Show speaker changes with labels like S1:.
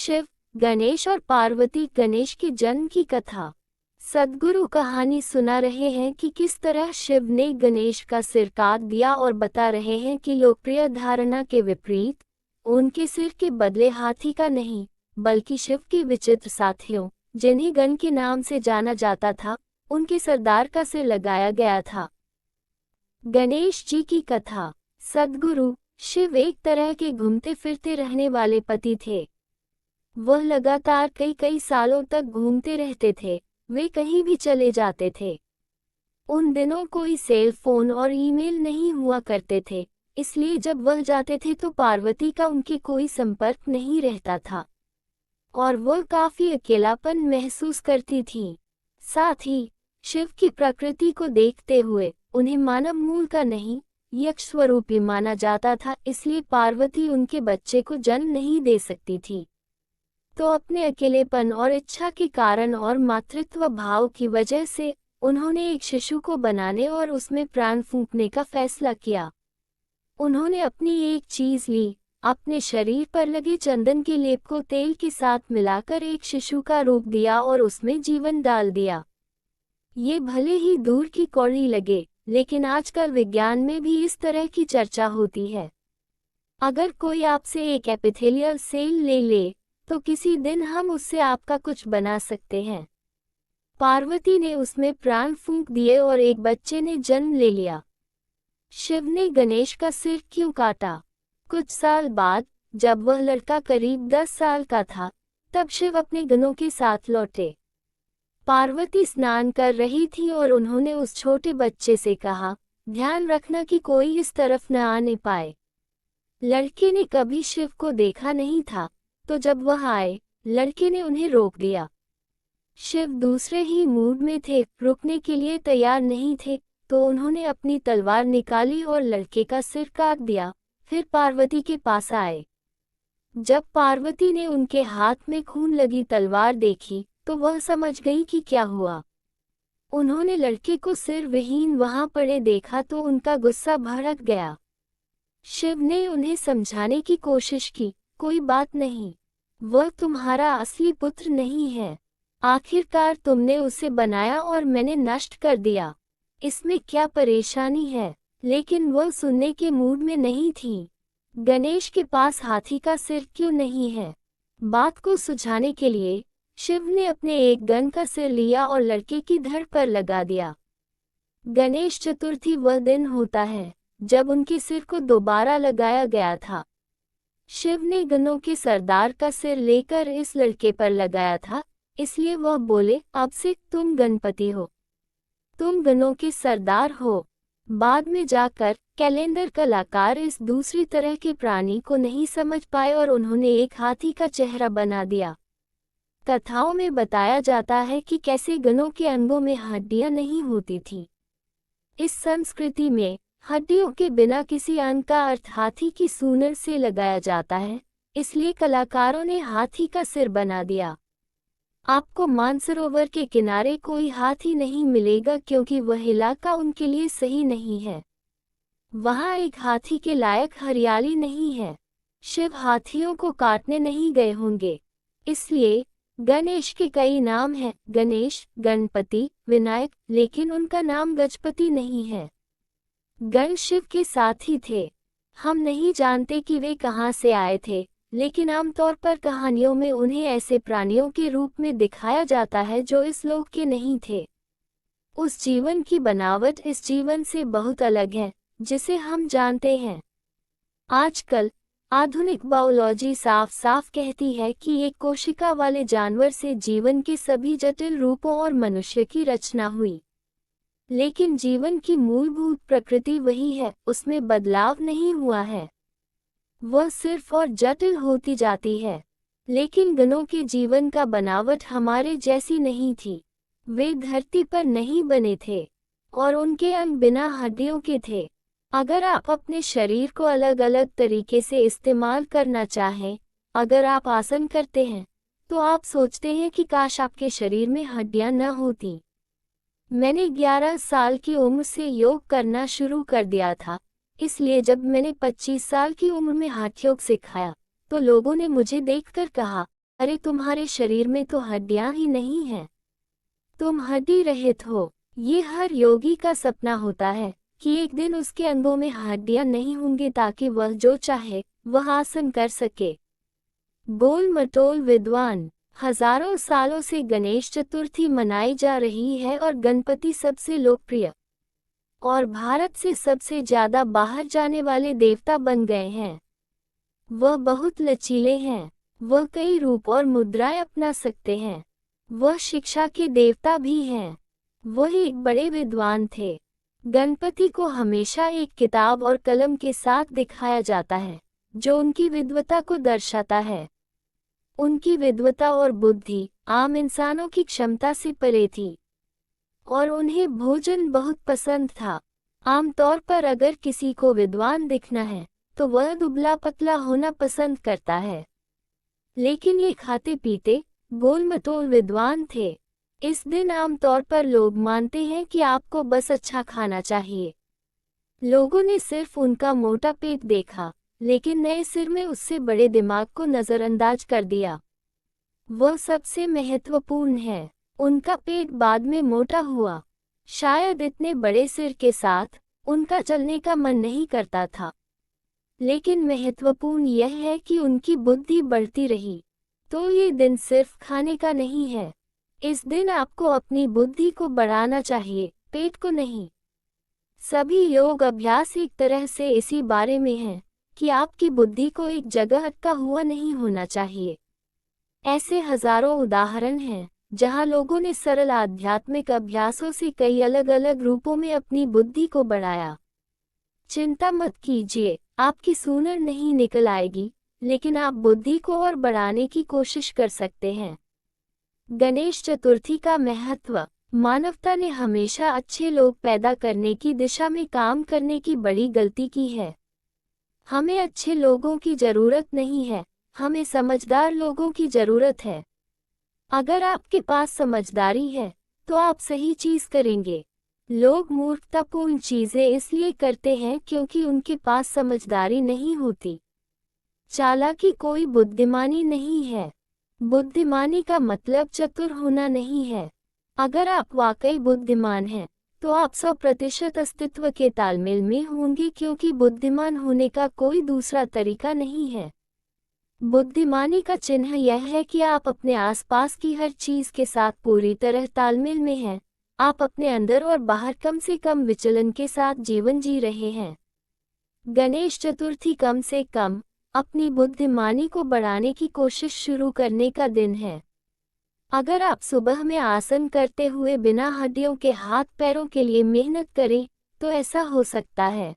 S1: शिव, गणेश और पार्वती। गणेश के जन्म की कथा। सद्गुरु कहानी सुना रहे हैं कि किस तरह शिव ने गणेश का सिर काट दिया और बता रहे हैं कि लोकप्रिय धारणा के विपरीत उनके सिर के बदले हाथी का नहीं, बल्कि शिव के विचित्र साथियों, जिन्हें गण के नाम से जाना जाता था, उनके सरदार का सिर लगाया गया था। गणेश जी की कथा। सद्गुरु शिव एक तरह के घूमते फिरते रहने वाले पति थे। वह लगातार कई सालों तक घूमते रहते थे। वे कहीं भी चले जाते थे। उन दिनों कोई सेल फोन और ईमेल नहीं हुआ करते थे, इसलिए जब वह जाते थे तो पार्वती का उनके कोई संपर्क नहीं रहता था और वह काफी अकेलापन महसूस करती थी। साथ ही शिव की प्रकृति को देखते हुए उन्हें मानव मूल का नहीं, यक्ष स्वरूपी माना जाता था, इसलिए पार्वती उनके बच्चे को जन्म नहीं दे सकती थी। तो अपने अकेलेपन और इच्छा के कारण और मातृत्व भाव की वजह से उन्होंने एक शिशु को बनाने और उसमें प्राण फूंकने का फैसला किया। उन्होंने अपनी एक चीज ली, अपने शरीर पर लगे चंदन के लेप को तेल के साथ मिलाकर एक शिशु का रूप दिया और उसमें जीवन डाल दिया। ये भले ही दूर की कौड़ी लगे, लेकिन आजकल विज्ञान में भी इस तरह की चर्चा होती है। अगर कोई आपसे एक एपिथेलियल सेल ले ले तो किसी दिन हम उससे आपका कुछ बना सकते हैं। पार्वती ने उसमें प्राण फूंक दिए और एक बच्चे ने जन्म ले लिया। शिव ने गणेश का सिर क्यों काटा? कुछ साल बाद, जब वह लड़का करीब 10 साल का था, तब शिव अपने गणों के साथ लौटे। पार्वती स्नान कर रही थी और उन्होंने उस छोटे बच्चे से कहा, ध्यान रखना कि कोई इस तरफ न आने पाए। लड़के ने कभी शिव को देखा नहीं था, तो जब वह आए, लड़के ने उन्हें रोक दिया। शिव दूसरे ही मूड में थे, रुकने के लिए तैयार नहीं थे, तो उन्होंने अपनी तलवार निकाली और लड़के का सिर काट दिया। फिर पार्वती के पास आए। जब पार्वती ने उनके हाथ में खून लगी तलवार देखी, तो वह समझ गई कि क्या हुआ। उन्होंने लड़के को सिर विहीन वहां पड़े देखा तो उनका गुस्सा भड़क गया। शिव ने उन्हें समझाने की कोशिश की, कोई बात नहीं, वह तुम्हारा असली पुत्र नहीं है। आखिरकार तुमने उसे बनाया और मैंने नष्ट कर दिया, इसमें क्या परेशानी है? लेकिन वह सुनने के मूड में नहीं थी। गणेश के पास हाथी का सिर क्यों नहीं है? बात को सुझाने के लिए शिव ने अपने एक गण का सिर लिया और लड़के की धड़ पर लगा दिया। गणेश चतुर्थी वह दिन होता है जब उनके सिर को दोबारा लगाया गया था। शिव ने गणों के सरदार का सिर लेकर इस लड़के पर लगाया था, इसलिए वह बोले, अब से तुम गणपति हो, तुम गणों के सरदार हो। बाद में जाकर कैलेंडर कलाकार इस दूसरी तरह के प्राणी को नहीं समझ पाए और उन्होंने एक हाथी का चेहरा बना दिया। कथाओं में बताया जाता है कि कैसे गणों के अंगों में हड्डियां नहीं होती थी। इस संस्कृति में हड्डियों के बिना किसी अंग का अर्थ हाथी की सूंड से लगाया जाता है, इसलिए कलाकारों ने हाथी का सिर बना दिया। आपको मानसरोवर के किनारे कोई हाथी नहीं मिलेगा क्योंकि वह इलाका उनके लिए सही नहीं है। वहाँ एक हाथी के लायक हरियाली नहीं है। शिव हाथियों को काटने नहीं गए होंगे। इसलिए गणेश के कई नाम हैं, गणेश, गणपति, विनायक, लेकिन उनका नाम गजपति नहीं है। गण शिव के साथी थे। हम नहीं जानते कि वे कहाँ से आए थे, लेकिन आमतौर पर कहानियों में उन्हें ऐसे प्राणियों के रूप में दिखाया जाता है जो इस लोक के नहीं थे। उस जीवन की बनावट इस जीवन से बहुत अलग है जिसे हम जानते हैं। आजकल आधुनिक बायोलॉजी साफ साफ कहती है कि एक कोशिका वाले जानवर से जीवन के सभी जटिल रूपों और मनुष्य की रचना हुई। लेकिन जीवन की मूलभूत प्रकृति वही है, उसमें बदलाव नहीं हुआ है। वह सिर्फ और जटिल होती जाती है। लेकिन गणों के जीवन का बनावट हमारे जैसी नहीं थी। वे धरती पर नहीं बने थे और उनके अंग बिना हड्डियों के थे। अगर आप अपने शरीर को अलग अलग तरीके से इस्तेमाल करना चाहें, अगर आप आसन करते हैं, तो आप सोचते हैं कि काश आपके शरीर में हड्डियां न होती। मैंने 11 साल की उम्र से योग करना शुरू कर दिया था, इसलिए जब मैंने 25 साल की उम्र में हाथ योग सिखाया, तो लोगों ने मुझे देखकर कहा, अरे तुम्हारे शरीर में तो हड्डियां ही नहीं हैं, तुम हड्डी रहित हो। ये हर योगी का सपना होता है कि एक दिन उसके अंगों में हड्डियां नहीं होंगी ताकि वह जो चाहे वह आसन कर सके। गोल मटोल विद्वान। हजारों सालों से गणेश चतुर्थी मनाई जा रही है और गणपति सबसे लोकप्रिय और भारत से सबसे ज्यादा बाहर जाने वाले देवता बन गए हैं। वह बहुत लचीले हैं, वह कई रूप और मुद्राएं अपना सकते हैं, वह शिक्षा के देवता भी हैं। वह एक बड़े विद्वान थे। गणपति को हमेशा एक किताब और कलम के साथ दिखाया जाता है जो उनकी विद्वता को दर्शाता है। उनकी विद्वता और बुद्धि आम इंसानों की क्षमता से परे थी और उन्हें भोजन बहुत पसंद था। आमतौर पर अगर किसी को विद्वान दिखना है तो वह दुबला पतला होना पसंद करता है, लेकिन ये खाते पीते गोल-मटोल विद्वान थे। इस दिन आमतौर पर लोग मानते हैं कि आपको बस अच्छा खाना चाहिए। लोगों ने सिर्फ उनका मोटा पेट देखा, लेकिन नए सिर में उससे बड़े दिमाग को नज़रअंदाज कर दिया। वह सबसे महत्वपूर्ण है। उनका पेट बाद में मोटा हुआ। शायद इतने बड़े सिर के साथ उनका चलने का मन नहीं करता था, लेकिन महत्वपूर्ण यह है कि उनकी बुद्धि बढ़ती रही। तो ये दिन सिर्फ खाने का नहीं है। इस दिन आपको अपनी बुद्धि को बढ़ाना चाहिए, पेट को नहीं। सभी योग अभ्यास एक तरह से इसी बारे में हैं कि आपकी बुद्धि को एक जगह अटका हुआ नहीं होना चाहिए। ऐसे हजारों उदाहरण हैं जहां लोगों ने सरल आध्यात्मिक अभ्यासों से कई अलग अलग रूपों में अपनी बुद्धि को बढ़ाया। चिंता मत कीजिए, आपकी सूरन नहीं निकल आएगी, लेकिन आप बुद्धि को और बढ़ाने की कोशिश कर सकते हैं। गणेश चतुर्थी का महत्व। मानवता ने हमेशा अच्छे लोग पैदा करने की दिशा में काम करने की बड़ी गलती की है। हमें अच्छे लोगों की जरूरत नहीं है, हमें समझदार लोगों की जरूरत है। अगर आपके पास समझदारी है तो आप सही चीज करेंगे। लोग मूर्खतापूर्ण चीजें इसलिए करते हैं क्योंकि उनके पास समझदारी नहीं होती। चालाकी कोई बुद्धिमानी नहीं है। बुद्धिमानी का मतलब चतुर होना नहीं है। अगर आप वाकई बुद्धिमान हैं तो आप 100% अस्तित्व के तालमेल में होंगे, क्योंकि बुद्धिमान होने का कोई दूसरा तरीका नहीं है। बुद्धिमानी का चिन्ह यह है कि आप अपने आसपास की हर चीज के साथ पूरी तरह तालमेल में हैं। आप अपने अंदर और बाहर कम से कम विचलन के साथ जीवन जी रहे हैं। गणेश चतुर्थी कम से कम अपनी बुद्धिमानी को बढ़ाने की कोशिश शुरू करने का दिन है। अगर आप सुबह में आसन करते हुए बिना हड्डियों के हाथ पैरों के लिए मेहनत करें तो ऐसा हो सकता है।